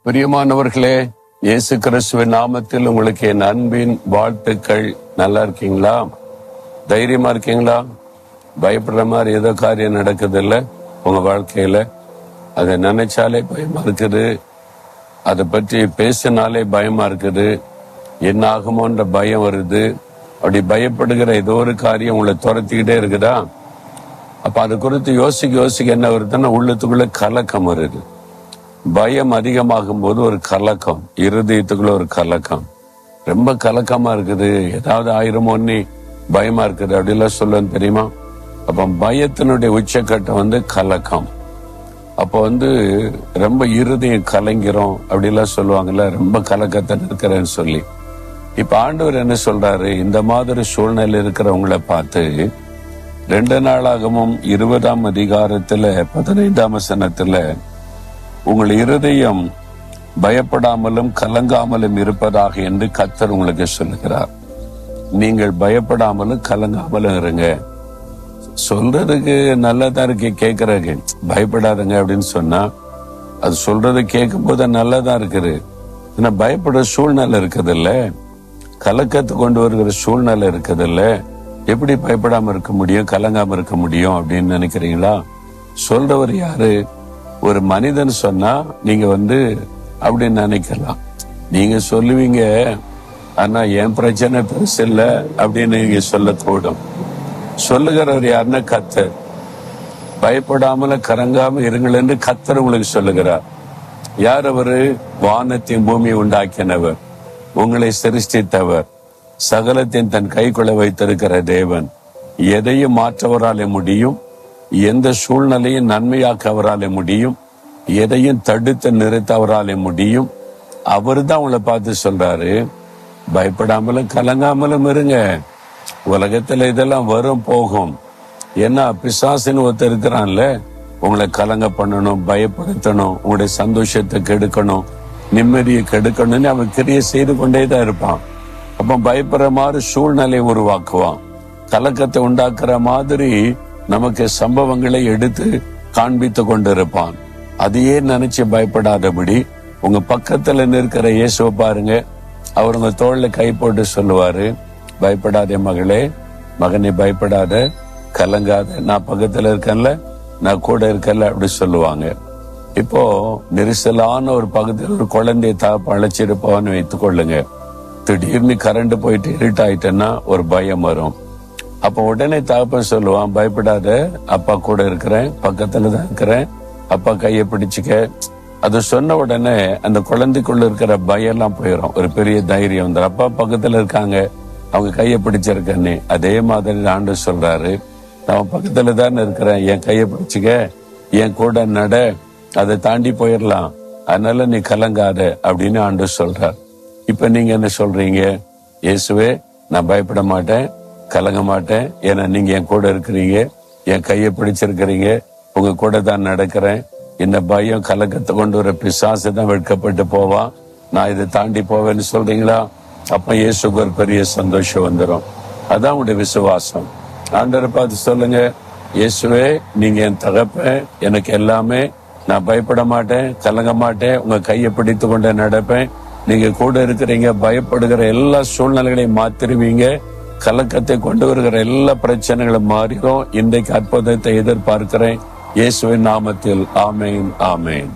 பிரியமானவர்களே, இயேசு கிறிஸ்துவின் நாமத்தில் உங்களுக்கு என் அன்பின் வாழ்த்துக்கள். நல்லா இருக்கீங்களா? தைரியமா இருக்கீங்களா? பயப்படுற மாதிரி ஏதோ காரியம் நடக்குது இல்ல உங்க வாழ்க்கையில? அதை நினைச்சாலே பயமா இருக்குது, அதை பற்றி பேசினாலே பயமா இருக்குது, என்ன ஆகுமோன்ற பயம் வருது. அப்படி பயப்படுகிற ஏதோ ஒரு காரியம் உங்களை துரத்திக்கிட்டே இருக்குதா? அப்ப அது குறித்து யோசிக்க என்ன வருதுன்னா உள்ளத்துக்குள்ள கலக்கம் வருது. பயம் அதிகமாகும் போது ஒரு கலக்கம், இருதயத்துக்குள்ள ஒரு கலக்கம், ரொம்ப கலக்கமா இருக்குது, ஏதாவது ஆயிரமோன்னு பயமா இருக்குது அப்படிலாம் சொல்லுன்னு தெரியுமா? அப்ப பயத்தினுடைய உச்சக்கட்டம் கலக்கம். அப்ப ரொம்ப இருதயம் கலங்கிறோம் அப்படிலாம் சொல்லுவாங்கல்ல, ரொம்ப கலக்கத்தை இருக்கிறேன்னு சொல்லி. இப்ப ஆண்டவர் என்ன சொல்றாரு, இந்த மாதிரி சூழ்நிலை இருக்கிறவங்களை பார்த்து 2 நாளாகமும் 20ஆம் அதிகாரத்துல 15ஆம் வசனத்துல உங்கள் இருதயம் பயப்படாமலும் கலங்காமலும் இருப்பதாக என்று கர்த்தர் உங்களுக்கு சொல்லுகிறார். நீங்கள் பயப்படாமலும் கலங்காமலும் இருங்க. சொல்றதுக்கு நல்லதா இருக்கு, கேட்கறதுக்கு பயப்படாதுங்க அப்படின்னு சொன்னா அது சொல்றது கேட்கும் போது நல்லதா இருக்குது. ஏன்னா பயப்படுற சூழ்நிலை இருக்குது இல்ல, கலக்கத்தை கொண்டு வருகிற சூழ்நிலை இருக்குது இல்ல, எப்படி பயப்படாம இருக்க முடியும், கலங்காம இருக்க முடியும் அப்படின்னு நினைக்கிறீங்களா? சொல்றவர் யாரு? ஒரு மனிதன் சொன்னா நீங்க அப்படின்னு நினைக்கலாம். நீங்க சொல்லுவீங்க, ஆனா என் பிரச்சனை பெருசு இல்ல அப்படின்னு நீங்க சொல்லக்கூடும். சொல்லுகிறவர் யாருன்னா கர்த்தர். பயப்படாமல கலங்காம இருங்கள் என்று கர்த்தர் உங்களுக்கு சொல்லுகிறார். யார் அவரு? வானத்தின் பூமியை உண்டாக்கினவர், உங்களை சிருஷ்டித்தவர், சகலத்தின் தன் கைக்குள்ள வைத்திருக்கிற தேவன். எதையும் மாற்றவராலே முடியும், எந்த சூழ்நிலையும் நன்மையாக்க அவராலே முடியும், எதையும் தடுத்து நிறுத்த அவராலே முடியும். அவரு தான் உங்களை பார்த்து சொல்றாரு, பயப்படாமலும் கலங்காமலும் இருங்க. உலகத்துல இதெல்லாம் வரும் போகும். ஏன்னா பிசாசுன்னு ஒருத்தர் இருக்கிறான்ல, உங்களை கலங்க பண்ணணும், பயப்படுத்தணும், உங்களுடைய சந்தோஷத்தை கெடுக்கணும், நிம்மதியை கெடுக்கணும்னு அவன் கிரியை செய்து கொண்டேதான் இருப்பான். அப்ப பயப்படுற மாதிரி சூழ்நிலையை உருவாக்குவான், கலக்கத்தை உண்டாக்குற மாதிரி நமக்கு சம்பவங்களை எடுத்து காண்பித்து கொண்டிருப்பான். அதையே நினைச்சு பயப்படாதபடி உங்க பக்கத்துல நிற்கிற இயேசுவை பாருங்க. அவர் உங்க தோள்ல கை போட்டு சொல்லுவாரு, பயப்படாதே மகளே, மகனே பயப்படாத, கலங்காத, நான் பக்கத்துல இருக்கேன்ல, நான் கூட இருக்கல அப்படி சொல்லுவாங்க. இப்போ நெரிசலான ஒரு பகுதியில் ஒரு குழந்தைய தாப்ப அழைச்சிருப்பான்னு வைத்துக் கொள்ளுங்க. திடீர்னு கரண்ட் போயிட்டு இருட்டாயிட்டேன்னா ஒரு பயம் வரும். அப்ப உடனே தகப்பன் சொல்லுவான், பயப்படாத, அப்பா கூட இருக்கிறேன், பக்கத்துலதான் இருக்கிறேன், அப்பா கையை பிடிச்சுக்க. அது சொன்ன உடனே அந்த குழந்தைக்குள்ள இருக்கிற பயம் எல்லாம் போயிடும், ஒரு பெரிய தைரியம் வந்து அப்பா பக்கத்துல இருக்காங்க, அவங்க கையை பிடிச்சிருக்கேன்னு. அதே மாதிரி ஆண்டு சொல்றாரு, நான் பக்கத்துல தானே இருக்கிறேன், என் கையை பிடிச்சுக்க, என் கூட நட, அதை தாண்டி போயிடலாம், அதனால நீ கலங்காத அப்படின்னு ஆண்டு சொல்றார். இப்ப நீங்க என்ன சொல்றீங்க? இயேசுவே, நான் பயப்பட மாட்டேன், கலங்க மாட்டேன், ஏன்னா நீங்க என் கூட இருக்கிறீங்க, என் கையை பிடிச்சிருக்கிறீங்க, உங்க கூட தான் நடக்கிறேன். இந்த பயம் கலக்கத்தை கொண்டு வர பிசாசு தான் வெட்கப்பட்டு போவான், நான் இதை தாண்டி போவேன்னு சொல்றீங்களா? அப்ப இயேசுக்கு ஒரு பெரிய சந்தோஷம் வந்துடும். அதான் உங்களுடைய விசுவாசம். ஆண்டவரை பார்த்து சொல்லுங்க, இயேசுவே, நீங்க என் தகப்பன், எனக்கு எல்லாமே, நான் பயப்பட மாட்டேன், கலங்க மாட்டேன், உங்க கையை பிடித்து கொண்டு நடப்பேன், நீங்க கூட இருக்கிறீங்க, பயப்படுகிற எல்லா சூழ்நிலைகளையும் மாத்திருவீங்க, கலக்கத்தை கொண்டு வருகிற எல்லா பிரச்சனைகளும் மாறிடும். இன்றைக்கு அற்புதத்தை எதிர்பார்க்கிறேன். இயேசுவின் நாமத்தில் ஆமேன், ஆமேன்.